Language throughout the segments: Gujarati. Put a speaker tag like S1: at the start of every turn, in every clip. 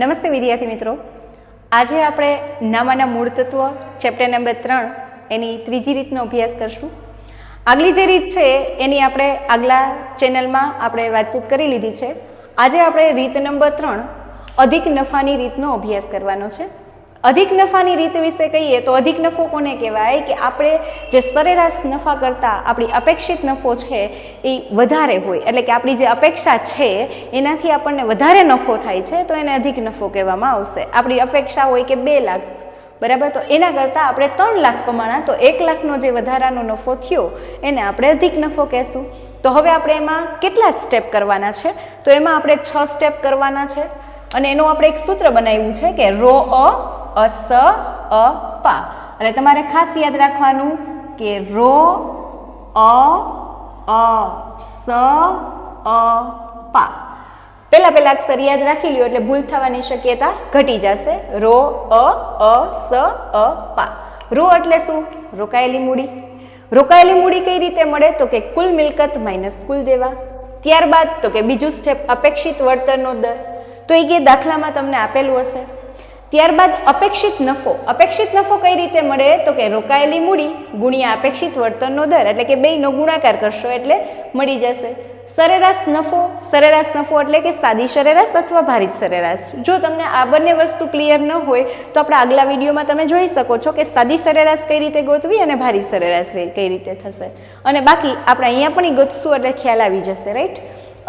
S1: નમસ્તે વિદ્યાર્થી મિત્રો, આજે આપણે નામાના મૂળ તત્વ ચેપ્ટર નંબર 3 એની ત્રીજી રીતનો અભ્યાસ કરશું. આગલી જે રીત છે એની આપણે આગલા ચેનલમાં આપણે વાતચીત કરી લીધી છે. આજે આપણે રીત નંબર 3 અધિક નફાની રીતનો અભ્યાસ કરવાનો છે. અધિક નફાની રીત વિશે કહીએ તો અધિક નફો કોને કહેવાય કે આપણે જે સરેરાશ નફા કરતાં આપણી અપેક્ષિત નફો છે એ વધારે હોય, એટલે કે આપણી જે અપેક્ષા છે એનાથી આપણને વધારે નફો થાય છે તો એને અધિક નફો કહેવામાં આવશે. આપણી અપેક્ષા હોય કે 2 લાખ, બરાબર, તો એના કરતાં આપણે 3 લાખ કમાણા તો 1 લાખનો જે વધારાનો નફો થયો એને આપણે અધિક નફો કહેશું. તો હવે આપણે એમાં કેટલા સ્ટેપ કરવાના છે? તો એમાં આપણે 6 સ્ટેપ કરવાના છે અને એનું આપણે એક સૂત્ર બનાવ્યું છે કે રો અસ પા. એટલે તમારે ખાસ યાદ રાખવાનું કે રો સ પા. પહેલા અક્ષર યાદ રાખી લ્યો એટલે ભૂલ થવાની શક્યતા ઘટી જશે. રો સ પા. રો એટલે શું? રોકાયેલી મૂડી. રોકાયેલી મૂડી કઈ રીતે મળે? તો કે કુલ મિલકત માઇનસ કુલ દેવા. ત્યારબાદ તો કે બીજું સ્ટેપ અપેક્ષિત વળતરનો દર. તો એ કે દાખલામાં તમને આપેલું હશે. ત્યારબાદ અપેક્ષિત નફો. અપેક્ષિત નફો કઈ રીતે મળે? તો કે રોકાયેલી મૂડી ગુણ્યા અપેક્ષિત વળતરનો દર, એટલે કે બેયનો ગુણાકાર કરશો એટલે મળી જશે. સરેરાશ નફો. સરેરાશ નફો એટલે કે સાદી સરેરાશ અથવા ભારિત સરેરાશ. જો તમને આ બંને વસ્તુ ક્લિયર ન હોય તો આપણા આગલા વિડીયોમાં તમે જોઈ શકો છો કે સાદી સરેરાશ કઈ રીતે ગોતવી અને ભારિત સરેરાશ કઈ રીતે થશે. અને બાકી આપણે અહીંયા પણ ગોતશું એટલે ખ્યાલ આવી જશે, રાઈટ?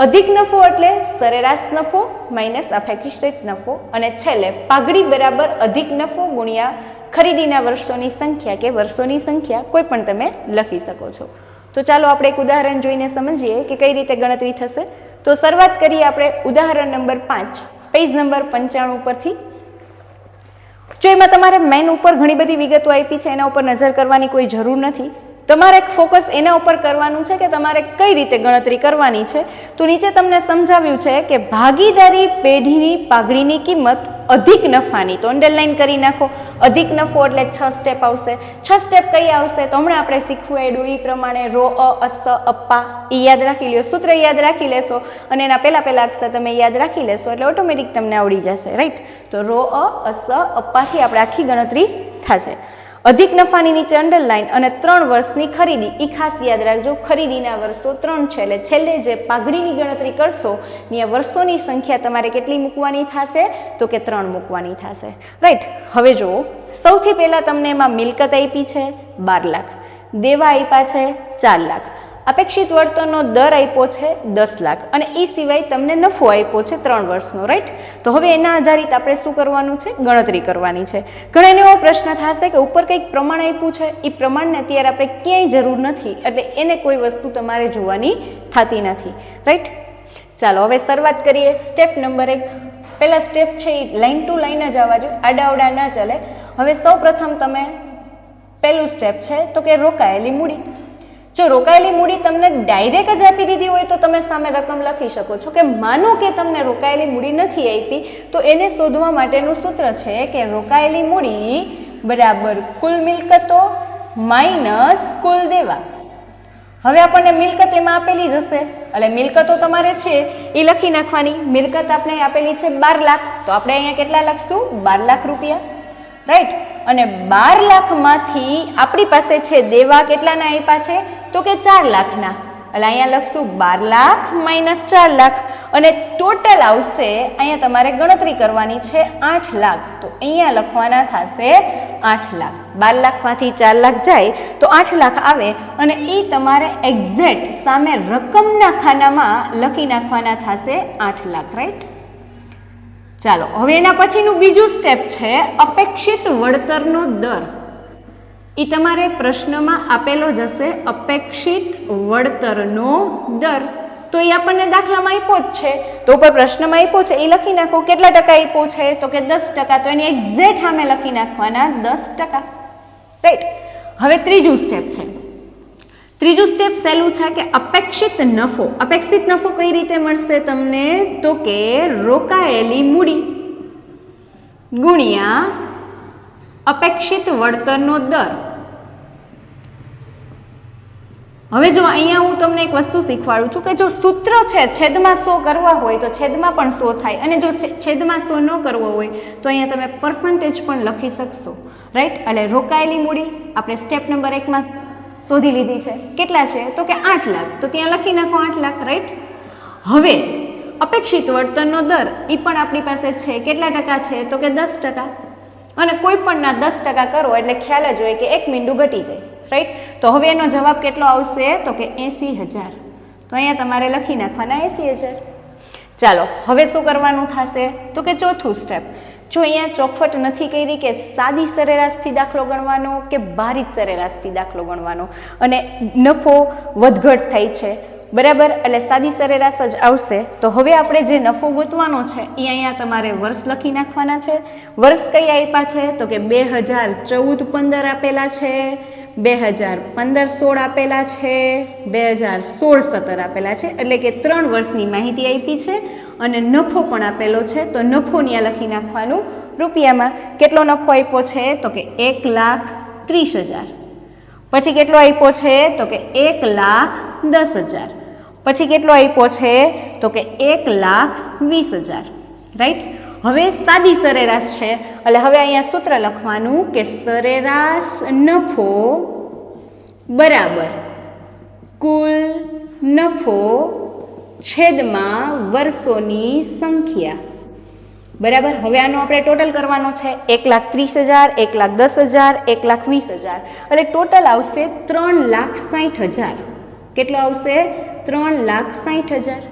S1: અધિક નફો એટલે સરેરાશ નફો માઇનસ અપેક્ષિત નફો, અને છેલ્લે પાઘડી બરાબર અધિક નફો ગુણ્યા ખરીદીના વર્ષોની સંખ્યા કે વર્ષોની સંખ્યા કોઈ પણ તમે લખી શકો છો. તો ચાલો આપણે એક ઉદાહરણ જોઈને સમજીએ કે કઈ રીતે ગણતરી થશે. તો શરૂઆત કરીએ આપણે ઉદાહરણ નંબર 5 પેજ નંબર 95 ઉપરથી. જો એમાં તમારે મેન ઉપર ઘણી બધી વિગતો આપી છે, એના ઉપર નજર કરવાની કોઈ જરૂર નથી. તમારે ફોકસ એના ઉપર કરવાનું છે કે તમારે કઈ રીતે ગણતરી કરવાની છે. તો નીચે તમને સમજાવ્યું છે કે ભાગીદારી પેઢીની પાઘડીની કિંમત અધિક નફાની. તો અંડરલાઈન કરી નાખો. અધિક નફો એટલે 6 સ્ટેપ આવશે. 6 સ્ટેપ કઈ આવશે તો હમણાં આપણે શીખવાડ્યું એ પ્રમાણે રો અસ અપ્પા એ યાદ રાખી લ્યો, સૂત્ર યાદ રાખી લેશો અને એના પહેલા અક્ષર તમે યાદ રાખી લેશો એટલે ઓટોમેટિક તમને આવડી જશે, રાઈટ? તો રો અસ અપ્પાથી આપણે આખી ગણતરી થશે. અધિક નફાની નીચે અંડરલાઈન અને 3 વર્ષની ખરીદી એ ખાસ યાદ રાખજો. ખરીદીના વર્ષો 3 છે એટલે છેલ્લે જે પાઘડીની ગણતરી કરશો ત્યાં વર્ષોની સંખ્યા તમારે કેટલી મૂકવાની થશે? તો કે 3 મૂકવાની થશે, રાઈટ? હવે જુઓ, સૌથી પહેલા તમને એમાં મિલકત આપી છે 12 લાખ, દેવા આપ્યા છે 4 લાખ, અપેક્ષિત વળતરનો દર આપ્યો છે 10 લાખ અને એ સિવાય તમને નફો આપ્યો છે 3 વર્ષનો, રાઈટ? તો હવે એના આધારિત આપણે શું કરવાનું છે? ગણતરી કરવાની છે. ઘણા એવો પ્રશ્ન થશે કે ઉપર કંઈક પ્રમાણ આપ્યું છે, એ પ્રમાણને અત્યારે આપણે ક્યાંય જરૂર નથી એટલે એને કોઈ વસ્તુ તમારે જોવાની થતી નથી, રાઈટ? ચાલો હવે શરૂઆત કરીએ. Step number 1. પહેલા સ્ટેપ છે એ લાઈન ટુ લાઈન જ આવવા જોઈએ, આડાઅવડા ના ચાલે. હવે સૌ પ્રથમ તમે પહેલું સ્ટેપ છે તો કે રોકાયેલી મૂડી. જો રોકાયેલી મૂડી તમને ડાયરેક્ટ જ આપી દીધી હોય તો તમે સામે રકમ લખી શકો છો. કે માનો કે તમને રોકાયેલી મૂડી નથી આપી તો એને શોધવા માટેનું સૂત્ર છે કે રોકાયેલી મૂડી બરાબર કુલ મિલકતો માઇનસ કુલ દેવા. હવે આપણને મિલકત એમાં આપેલી જ હશે એટલે મિલકતો તમારે છે એ લખી નાખવાની. મિલકત આપણે આપેલી છે 12 લાખ તો આપણે અહીંયા કેટલા લખશું? 12 લાખ રૂપિયા, રાઈટ? અને 12 લાખમાંથી આપણી પાસે છે દેવા કેટલાના આપ્યા છે? તો કે 4 લાખના. એટલે અહીંયા લખશું 12 લાખ માઇનસ 4 લાખ અને ટોટલ આવશે. અહીંયા તમારે ગણતરી કરવાની છે 8 લાખ. તો અહીંયા લખવાના થશે 8 લાખ. 12 લાખમાંથી 4 લાખ જાય તો 8 લાખ આવે અને એ તમારે એક્ઝેક્ટ સામે રકમના ખાનામાં લખી નાખવાના થશે 8 લાખ, રાઈટ? ચાલો હવે એના પછીનું બીજું સ્ટેપ છે અપેક્ષિત વળતરનો દર. એ તમારે પ્રશ્નમાં આપેલો જ હશે, અપેક્ષિત વળતરનો દર. તો એ આપણને દાખલામાં આપ્યો જ છે તો ઉપર પ્રશ્નમાં આપ્યો છે એ લખી નાખો. કેટલા ટકા આપ્યો છે? તો કે 10%. તો એની એક્ઝેક્ટ સામે લખી નાખવાના 10%, રાઈટ? હવે ત્રીજું સ્ટેપ છે. ત્રીજું સ્ટેપ સહેલું છે કે અપેક્ષિત નફો. અપેક્ષિત નફો કઈ રીતે મળશે તમને? તો કે રોકાયેલી મૂડી ગુણ્યા અપેક્ષિત વળતરનો દર હવે જો અહીંયા હું તમને એક વસ્તુ શીખવાડું છું કે જો સૂત્ર છે છેદમાં 100 કરવા હોય તો છેદમાં પણ 100 થાય, અને જો છેદમાં 100 ન કરવો હોય તો અહીંયા તમે પર્સન્ટેજ પણ લખી શકશો, રાઈટ. એટલે રોકાયેલી મૂડી આપણે સ્ટેપ નંબર 1 માં શોધી લીધી છે. કેટલા છે? તો કે 8 લાખ, તો ત્યાં લખી નાખો 8 લાખ, રાઈટ. હવે અપેક્ષિત વળતરનો દર એ પણ આપણી પાસે છે. કેટલા ટકા છે? તો કે 10%. અને કોઈ પણના 10% કરો એટલે ખ્યાલ જ હોય કે 1 મીંડું ઘટી જાય, રાઈટ. તો હવે એનો જવાબ કેટલો આવશે? તો કે 80,000. તો અહીંયા તમારે લખી નાખવાના 80,000. ચાલો હવે શું કરવાનું થશે? તો કે ચોથું સ્ટેપ. જો અહીંયા ચોખવટ નથી કરી કે સાદી સરેરાશથી દાખલો ગણવાનો કે ભારિત સરેરાશથી દાખલો ગણવાનો, અને નફો વધઘટ થાય છે, બરાબર. એટલે સાદી સરેરાશ જ આવશે. તો હવે આપણે જે નફો ગોતવાનો છે એ અહીંયા તમારે વર્ષ લખી નાખવાના છે. વર્ષ કઈ આપ્યા છે? તો કે 2014-15 આપેલા છે, 2015-16 આપેલા છે, 2016-17 આપેલા છે. એટલે કે 3 વર્ષની માહિતી આપી છે અને નફો પણ આપેલો છે. તો નફો ત્યાં લખી નાખવાનું રૂપિયામાં. કેટલો નફો આપ્યો છે? તો કે 1,30,000. પછી કેટલો આપ્યો છે? તો કે 1,10,000. પછી કેટલો આપ્યો છે? તો કે 1,20,000, રાઈટ. હવે સાદી સરેરાશ છે એટલે હવે અહીંયા સૂત્ર લખવાનું કે સરેરાશ નફો બરાબર કુલ નફો છેદમાં વર્ષોની સંખ્યા, બરાબર. હવે આનો આપણે ટોટલ કરવાનો છે. 1,30,000, 1,10,000, 1,20,000. એટલે ટોટલ આવશે 3,60,000. કેટલો આવશે? 3,60,000,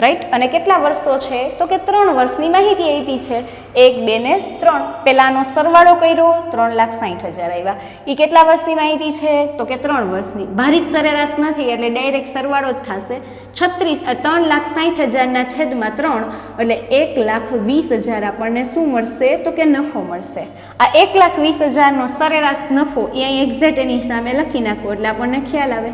S1: રાઈટ. અને કેટલા વર્ષો છે? તો કે 3 વર્ષની માહિતી આપી છે, 1, 2 ને 3. પહેલાનો સરવાળો કર્યો 3,60,000 આવ્યા. એ કેટલા વર્ષની માહિતી છે? તો કે 3 વર્ષની. ભારિત સરેરાશ નથી એટલે ડાયરેક્ટ સરવાળો જ થશે. 3,60,000 ના છેદમાં 3 એટલે 1,20,000 આપણને શું મળશે? તો કે નફો મળશે. આ 1,20,000 નો સરેરાશ નફો એ અહીં એક્ઝેક્ટ એની સામે લખી નાખો એટલે આપણને ખ્યાલ આવે,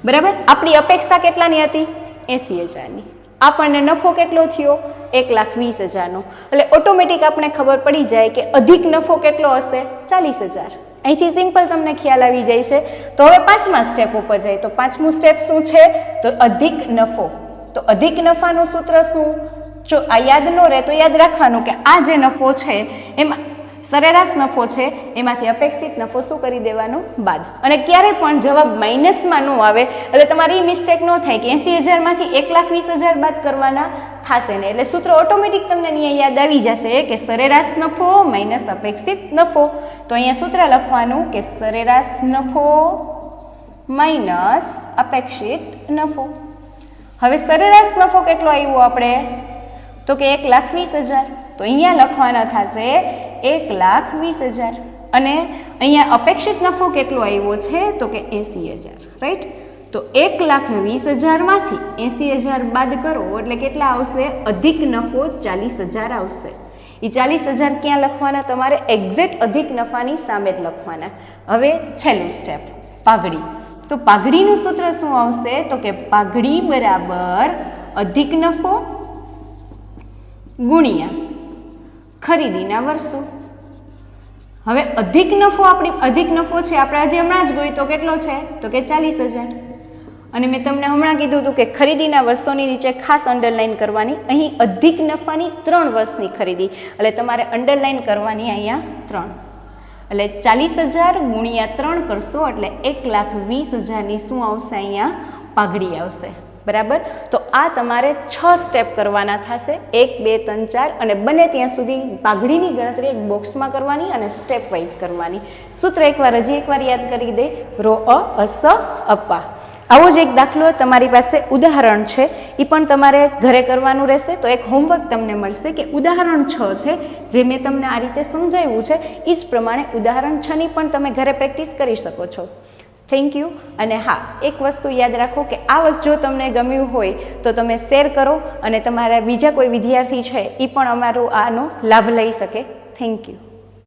S1: બરાબર. આપણી અપેક્ષા કેટલાની હતી? 80,000ની. આપણને નફો કેટલો થયો? 1,20,000નો. એટલે ઓટોમેટિક આપણે ખબર પડી જાય કે અધિક નફો કેટલો હશે? 40,000. અહીંથી સિમ્પલ તમને ખ્યાલ આવી જાય છે. તો હવે 5મા સ્ટેપ ઉપર જાય. તો 5મું સ્ટેપ શું છે? તો અધિક નફો. તો અધિક નફાનું સૂત્ર શું? જો આ યાદ ન રહે તો યાદ રાખવાનું કે આ જે નફો છે એમાં સરેરાશ નફો છે એમાંથી અપેક્ષિત નફો શું કરી દેવાનો? બાદ. અને ક્યારે પણ જવાબ માઇનસમાં ન આવે એટલે તમારી મિસ્ટેક ન થાય કે 80,000 માંથી 1,20,000 બાદ કરવાના થશે ને. એટલે સૂત્ર ઓટોમેટિક તમને અહીંયા યાદ આવી જશે કે સરેરાશ નફો માઇનસ અપેક્ષિત નફો. તો અહીંયા સૂત્ર લખવાનું કે સરેરાશ નફો માઇનસ અપેક્ષિત નફો. હવે સરેરાશ નફો કેટલો આવ્યો આપણે? તો કે 1,20,000. તો અહીંયા લખવાના થશે 1,20,000. અને અહીંયા અપેક્ષિત નફો કેટલો આવ્યો છે? તો કે 80,000, રાઈટ. તો 1,20,000 માંથી 80,000 બાદ કરો એટલે કેટલા આવશે? અધિક નફો 40,000 આવશે. એ 40,000 ક્યાં લખવાના? તમારે એક્ઝેક્ટ અધિક નફાની સામે જ લખવાના. હવે છેલ્લું સ્ટેપ, પાઘડી. તો પાઘડીનું સૂત્ર શું આવશે? તો કે પાઘડી બરાબર અધિક નફો ગુણ્યા ખરીદીના વર્ષો. હવે અધિક નફો છે આપણે આજે હમણાં જ ગોઈ તો કેટલો છે? તો કે 40,000. અને મેં તમને હમણાં કીધું હતું કે ખરીદીના વર્ષોની નીચે ખાસ અંડરલાઈન કરવાની. અહીં અધિક નફાની 3 વર્ષની ખરીદી એટલે તમારે અંડરલાઈન કરવાની અહીંયા 3. એટલે 40,000 ગુણ્યા 3 કરશો એટલે 1,20,000ની શું આવશે? અહીંયા પાઘડી આવશે, બરાબર. તો આ તમારે 6 સ્ટેપ કરવાના થશે, 1, 2, 3, 4. અને બને ત્યાં સુધી પાઘડીની ગણતરી એક બોક્સમાં કરવાની અને સ્ટેપ વાઇઝ કરવાની. સૂત્ર હજી એકવાર યાદ કરી દે, રો અસ અપા. આવો જ એક દાખલો તમારી પાસે ઉદાહરણ છે, એ પણ તમારે ઘરે કરવાનું રહેશે. તો એક હોમવર્ક તમને મળશે કે ઉદાહરણ 6 છે જે મેં તમને આ રીતે સમજાવ્યું છે એ જ પ્રમાણે ઉદાહરણ 6ની પણ તમે ઘરે પ્રેક્ટિસ કરી શકો છો. Thank you. અને હા, એક વસ્તુ યાદ રાખો કે આ વસ્તુ જો તમને ગમ્યું હોય તો તમે શેર કરો અને તમારા બીજા કોઈ વિદ્યાર્થી છે એ પણ અમારો આનો લાભ લઈ શકે. Thank you.